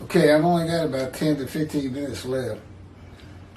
Okay, I've only got about 10 to 15 minutes left.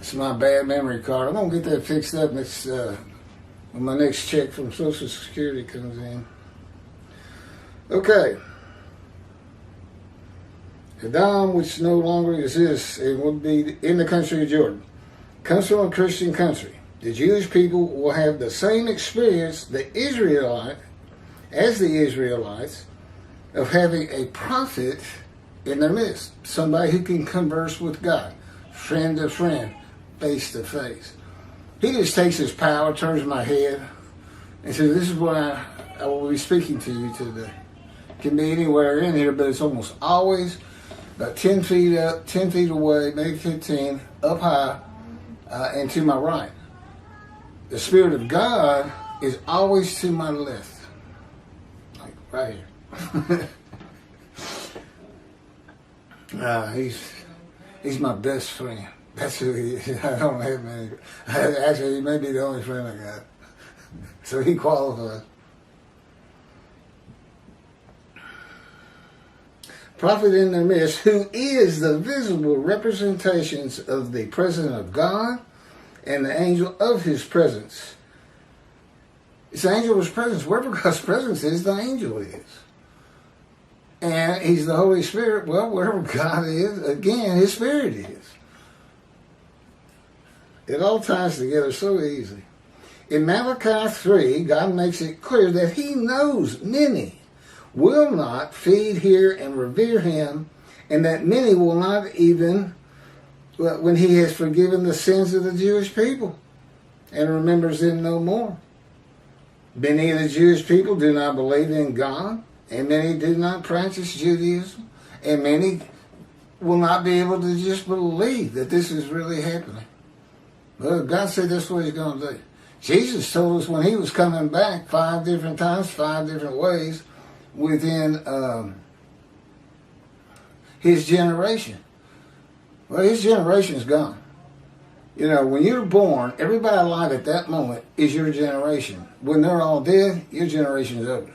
It's my bad memory card. I'm going to get that fixed up next when my next check from Social Security comes in. Okay. Edom, which no longer exists, it would be in the country of Jordan, comes from a Christian country. The Jewish people will have the same experience as the Israelites of having a prophet in their midst, somebody who can converse with God, friend to friend, face to face. He just takes his power, turns my head, and says, "This is what I will be speaking to you today." It can be anywhere in here, but it's almost always about 10 feet up, 10 feet away, maybe 15, up high, and to my right. The Spirit of God is always to my left, like right here. He's my best friend. That's who he is. I don't have many. Actually, he may be the only friend I got. So he qualifies. Prophet in their midst, who is the visible representations of the presence of God and the angel of his presence. It's the angel of his presence. Wherever God's presence is, the angel is. And he's the Holy Spirit. Well, wherever God is, again, his Spirit is. It all ties together so easily. In Malachi 3, God makes it clear that he knows many will not feed, hear, and revere him, and that many will not even, when he has forgiven the sins of the Jewish people and remembers them no more. Many of the Jewish people do not believe in God, and many do not practice Judaism, and many will not be able to just believe that this is really happening. Well, God said that's what he's going to do. Jesus told us when he was coming back 5 different times, 5 different ways, within his generation. Well, his generation is gone. You know, when you're born, everybody alive at that moment is your generation. When they're all dead, your generation is over.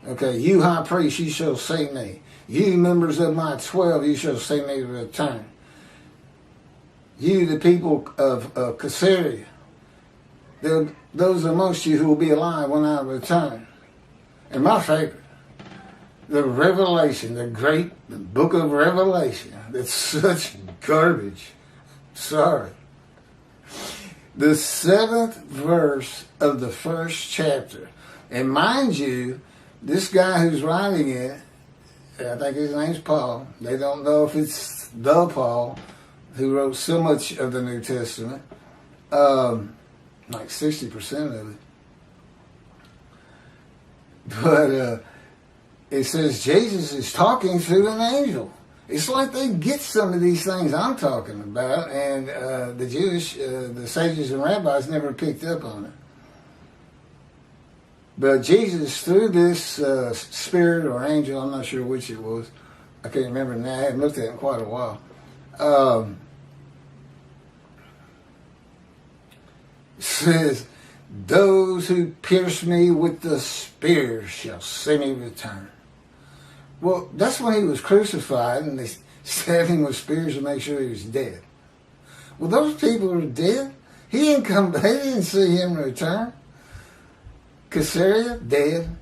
Okay, you high priest, you shall see me. You members of my 12, you shall see me return. You, the people of Caesarea, those amongst you who will be alive when I return. And my favorite, the Revelation, the book of Revelation. That's such garbage. Sorry. The 7th verse of the 1st chapter. And mind you, this guy who's writing it, I think his name's Paul. They don't know if it's the Paul who wrote so much of the New Testament. Like 60% of it. But it says Jesus is talking through an angel. It's like they get some of these things I'm talking about, and the Jewish, the sages and rabbis never picked up on it. But Jesus, through this spirit or angel, I'm not sure which it was, I can't remember now, I haven't looked at it in quite a while, says, "Those who pierce me with the spear shall see me return." Well, that's when he was crucified and they stabbed him with spears to make sure he was dead. Well, those people are dead. He didn't come back. They didn't see him return. Caesarea, dead.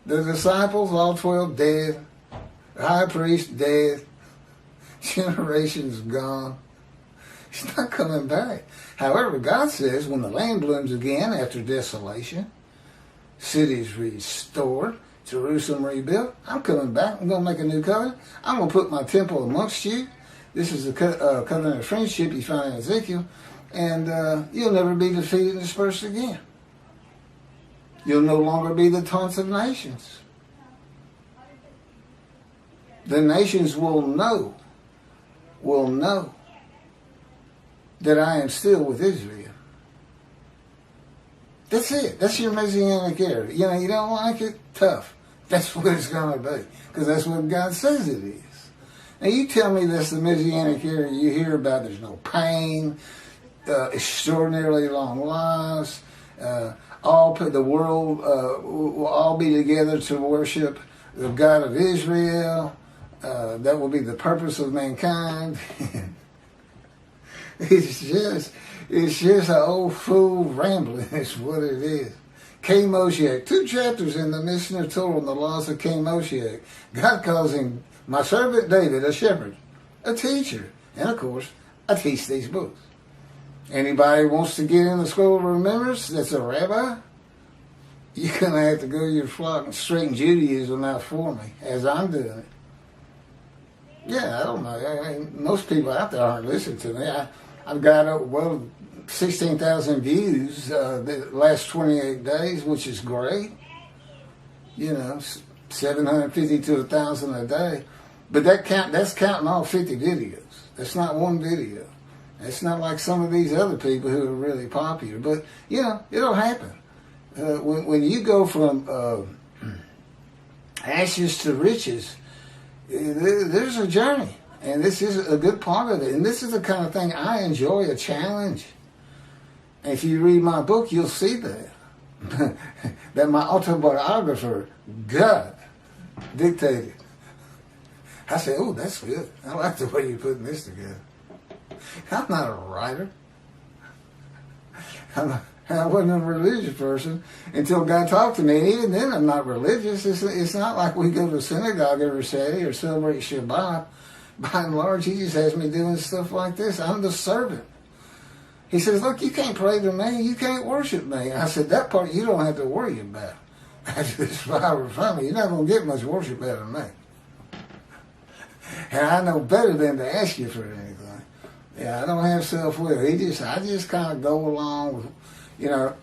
The disciples, all 12, dead. The high priest, dead. Generations gone. He's not coming back. However, God says when the land blooms again after desolation, cities restored, Jerusalem rebuilt, I'm coming back. I'm going to make a new covenant. I'm going to put my temple amongst you. This is the covenant of friendship you find in Ezekiel. And you'll never be defeated and dispersed again. You'll no longer be the taunts of nations. The nations will know that I am still with Israel. That's it. That's your messianic era. You know, you don't like it? Tough. That's what it's going to be. Because that's what God says it is. Now you tell me that's the messianic era you hear about. There's no pain, extraordinarily long lives, the world will all be together to worship the God of Israel. That will be the purpose of mankind. It's just an old fool rambling. It's what it is. King Moshiach. 2 chapters in the Mishnah Torah on the laws of King Moshiach. God calls him, my servant David, a shepherd, a teacher. And of course, I teach these books. Anybody wants to get in the scroll of remembrance that's a rabbi, you're going to have to go to your flock and straighten Judaism out for me, as I'm doing it. Yeah, I don't know. I mean, most people out there aren't listening to me. I've got, 16,000 views the last 28 days, which is great. 750 to 1,000 a day. But that's counting all 50 videos. That's not one video. It's not like some of these other people who are really popular. But, it'll happen. When you go from ashes to riches, there's a journey. And this is a good part of it. And this is the kind of thing I enjoy, a challenge. And if you read my book, you'll see that. That my autobiographer, God, dictated. I said, oh, that's good. I like the way you're putting this together. I'm not a writer. I wasn't a religious person until God talked to me. And even then, I'm not religious. It's not like we go to synagogue every Saturday or celebrate Shabbat. By and large, he just has me doing stuff like this. I'm the servant. He says, look, you can't pray to me. You can't worship me. I said, that part you don't have to worry about. After this 5 hour family, you're not going to get much worship out of me. And I know better than to ask you for anything. Yeah, I don't have self-will. I just kind of go along with,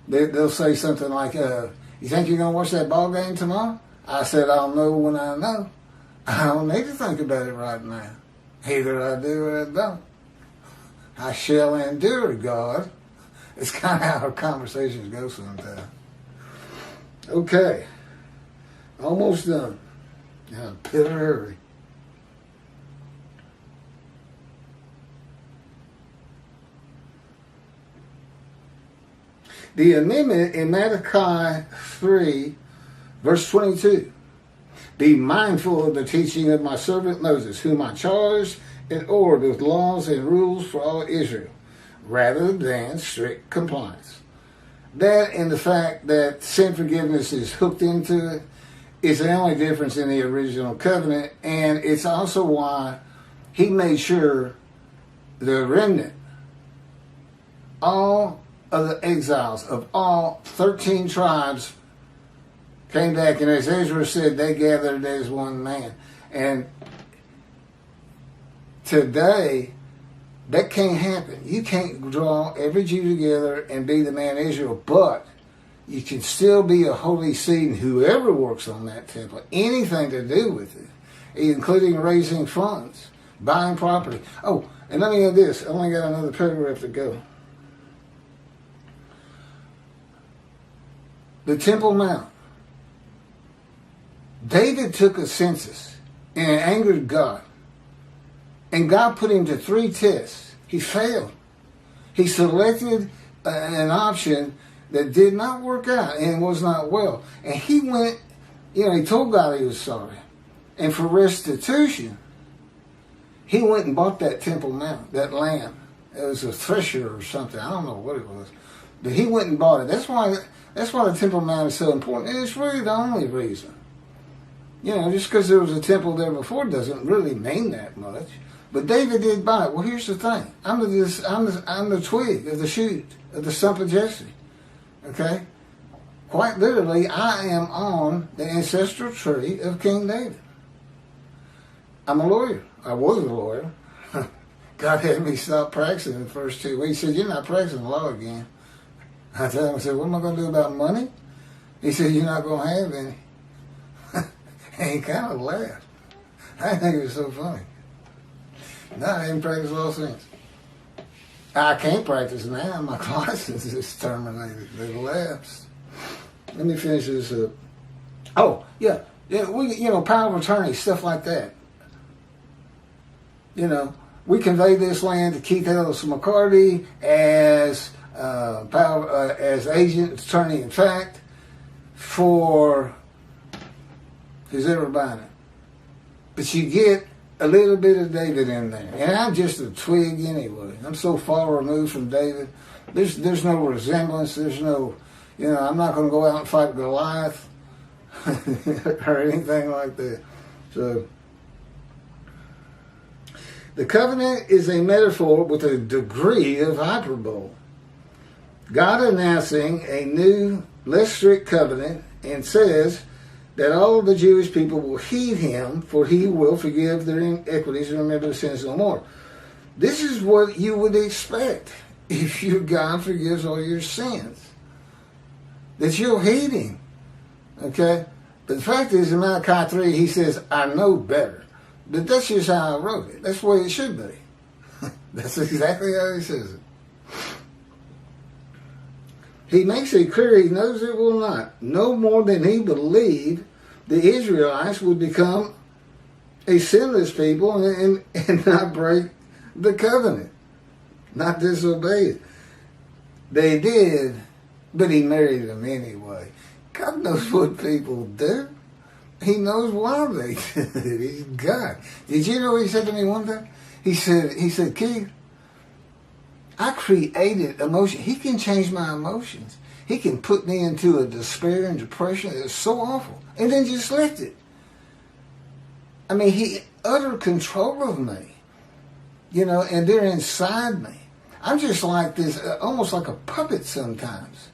they'll say something like, you think you're going to watch that ball game tomorrow? I said, I'll know when I know. I don't need to think about it right now. Either I do or I don't. I shall endure, God. It's kind of how our conversations go sometimes. Okay. Almost done. In a bit of a hurry. The amendment in Malachi 3, verse 22. Be mindful of the teaching of my servant Moses, whom I charged and ordered with laws and rules for all Israel, rather than strict compliance. That and the fact that sin forgiveness is hooked into it is the only difference in the original covenant, and it's also why he made sure the remnant, all of the exiles of all 13 tribes came back, and as Ezra said, they gathered as one man. And today, that can't happen. You can't draw every Jew together and be the man Israel, but you can still be a holy seed, and whoever works on that temple, anything to do with it, including raising funds, buying property. Oh, and let me add this. I only got another paragraph to go. The Temple Mount. David took a census and it angered God. And God put him to 3 tests. He failed. He selected an option that did not work out and was not well. And he went, he told God he was sorry. And for restitution, he went and bought that Temple Mount, that land. It was a thresher or something. I don't know what it was. But he went and bought it. That's why the Temple Mount is so important. And it's really the only reason. Just because there was a temple there before doesn't really mean that much. But David did buy it. Well, here's the thing. I'm the twig of the shoot, of the stump of Jesse. Okay? Quite literally, I am on the ancestral tree of King David. I'm a lawyer. I was a lawyer. God had me stop practicing in the first 2 weeks. He said, you're not practicing law again. I told him, I said, what am I going to do about money? He said, you're not going to have any. And he kind of laughed. I think it was so funny. No, I haven't practiced law since. I can't practice now. My license is terminated. They've lapsed. Let me finish this up. Oh, yeah. Power of attorney, stuff like that. We conveyed this land to Keith Ellis McCarty as as agent, attorney in fact, for who's ever buying it. But you get a little bit of David in there. And I'm just a twig anyway. I'm so far removed from David. There's no resemblance. There's no, I'm not going to go out and fight Goliath or anything like that. So, the covenant is a metaphor with a degree of hyperbole. God announcing a new, less strict covenant, and says that all of the Jewish people will heed him, for he will forgive their iniquities and remember their sins no more. This is what you would expect if your God forgives all your sins. That you'll heed him. Okay? But the fact is, in Malachi 3, he says, I know better. But that's just how I wrote it. That's the way it should be. That's exactly how he says it. He makes it clear he knows it will not. No more than he believed the Israelites would become a sinless people and not break the covenant. Not disobey it. They did, but he married them anyway. God knows what people do. He knows why they did it. He's God. Did you know what he said to me one time? He said, Keith, I created emotion. He can change my emotions. He can put me into a despair and depression that's so awful. And then just left it. I mean, he utter control of me. And they're inside me. I'm just like this, almost like a puppet sometimes.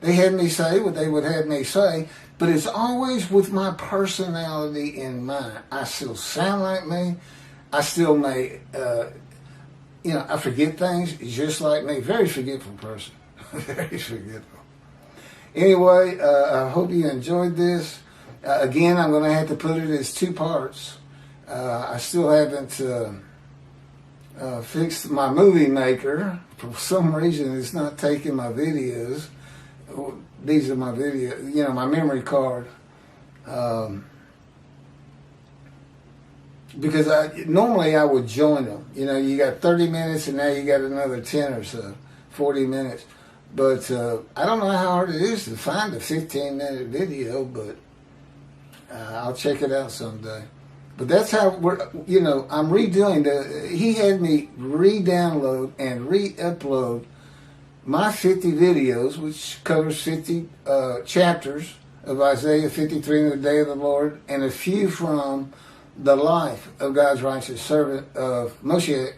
They had me say what they would have me say, but it's always with my personality in mind. I still sound like me. I still may, I forget things just like me. Very forgetful person. Very forgetful. Anyway, I hope you enjoyed this. Again, I'm going to have to put it as 2 parts. I still haven't fixed my movie maker. For some reason, it's not taking my videos. These are my videos, my memory card. Because normally I would join them. You got 30 minutes and now you got another 10 or so, 40 minutes. But I don't know how hard it is to find a 15-minute video, but I'll check it out someday. But that's how I'm redoing he had me re-download and re-upload my 50 videos, which covers 50 chapters of Isaiah 53 and the day of the Lord, and a few from the life of God's righteous servant of Moshe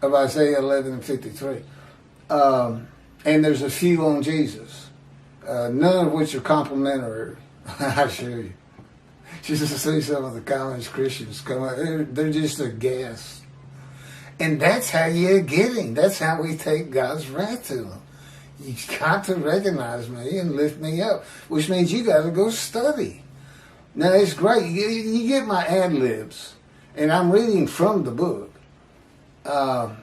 of Isaiah 11 and 53. And there's a few on Jesus, none of which are complimentary, I assure you. Just to see some of the college Christians come out, they're just a gas. And that's how you get him. That's how we take God's wrath to him. You got to recognize me and lift me up, which means you got to go study. Now, it's great. You get my ad-libs, and I'm reading from the book. But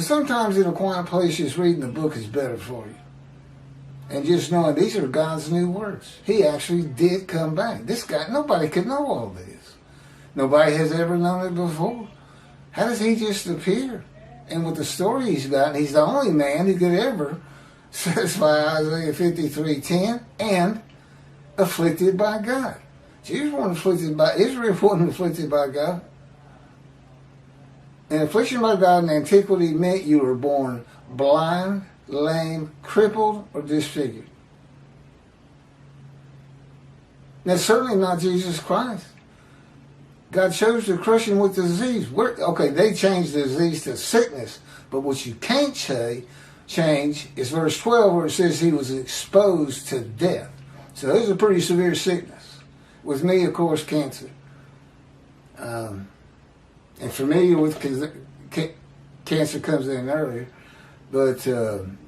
sometimes in a quiet place, just reading the book is better for you. And just knowing these are God's new words. He actually did come back. This guy, nobody could know all this. Nobody has ever known it before. How does he just appear? And with the story he's got, he's the only man who could ever satisfy Isaiah 53:10 and afflicted by God. Jesus wasn't afflicted by, Israel wasn't afflicted by God. And affliction by God in antiquity meant you were born blind, lame, crippled, or disfigured. That's certainly not Jesus Christ. God chose to crush him with disease. They changed the disease to sickness, but what you can't change is verse 12 where it says he was exposed to death. So it was a pretty severe sickness. With me, of course, cancer. And familiar with cancer comes in earlier. But,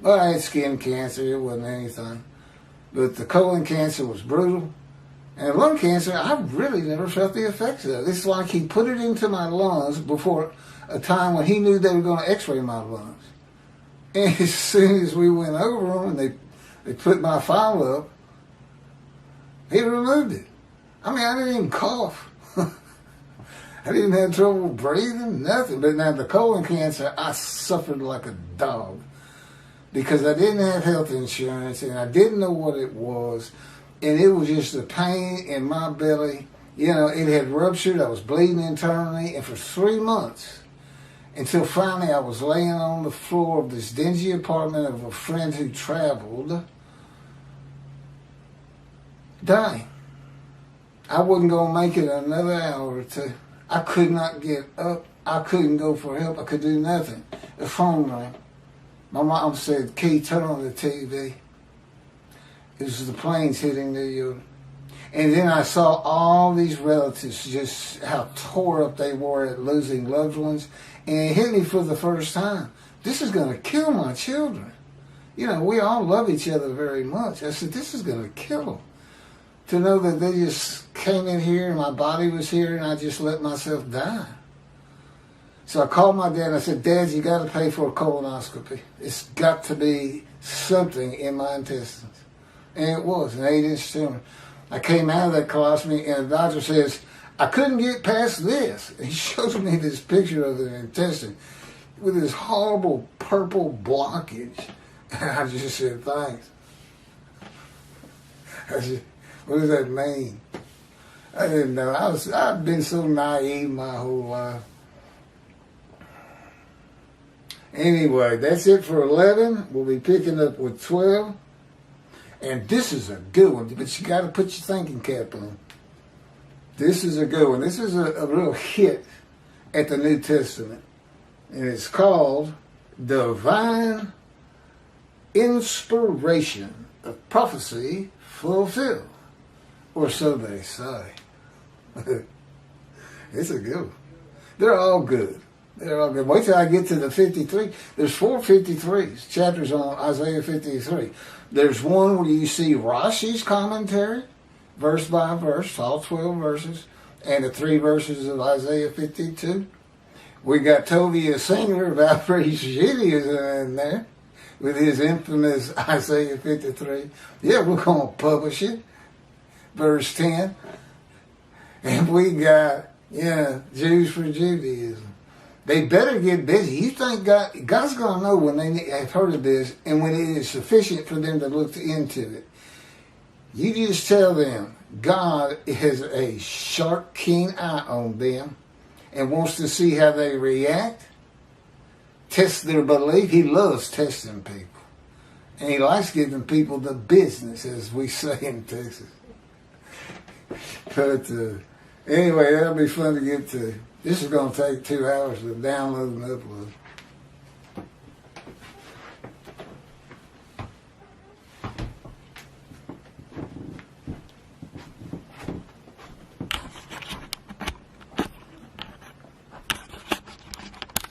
I had skin cancer. It wasn't anything. But the colon cancer was brutal. And lung cancer, I really never felt the effects of it. It's like he put it into my lungs before a time when he knew they were going to x-ray my lungs. And as soon as we went over them and they put my file up, he removed it. I mean, I didn't even cough. I didn't have trouble breathing, nothing. But now the colon cancer, I suffered like a dog because I didn't have health insurance and I didn't know what it was. And it was just a pain in my belly It had ruptured. I was bleeding internally. And for 3 months, until finally I was laying on the floor of this dingy apartment of a friend who traveled, dying. I wasn't going to make it another hour or two. I could not get up. I couldn't go for help. I could do nothing. The phone rang. My mom said, "Key, turn on the TV." It was the planes hitting New York. And then I saw all these relatives, just how tore up they were at losing loved ones. And it hit me for the first time. This is going to kill my children. We all love each other very much. I said, this is going to kill them. To know that they just came in here and my body was here and I just let myself die. So I called my dad and I said, "Dad, you got to pay for a colonoscopy. It's got to be something in my intestines." And it was an 8-inch tumor. I came out of that colostomy and the doctor says, "I couldn't get past this." And he shows me this picture of the intestine with this horrible purple blockage. And I just said, "Thanks." I said, "What does that mean?" I didn't know. I've been so naive my whole life. Anyway, that's it for 11. We'll be picking up with 12. And this is a good one, but you got to put your thinking cap on. This is a good one. This is a real hit at the New Testament. And it's called Divine Inspiration of Prophecy Fulfilled. Or so they say. It's a good one. They're all good. They're all good. Wait till I get to the 53. There's 4 53s, chapters on Isaiah 53. There's one where you see Rashi's commentary, verse by verse, all 12 verses, and the 3 verses of Isaiah 52. We got Tovia Singer of Outraged Judaism in there with his infamous Isaiah 53. Yeah, we're going to publish it. Verse 10. And we got, Jews for Judaism. They better get busy. You think God's going to know when they have heard of this and when it is sufficient for them to look into it. You just tell them God has a sharp, keen eye on them and wants to see how they react, test their belief. He loves testing people. And he likes giving people the business, as we say in Texas. But anyway, that'll be fun to get to. This is going to take 2 hours to download and upload.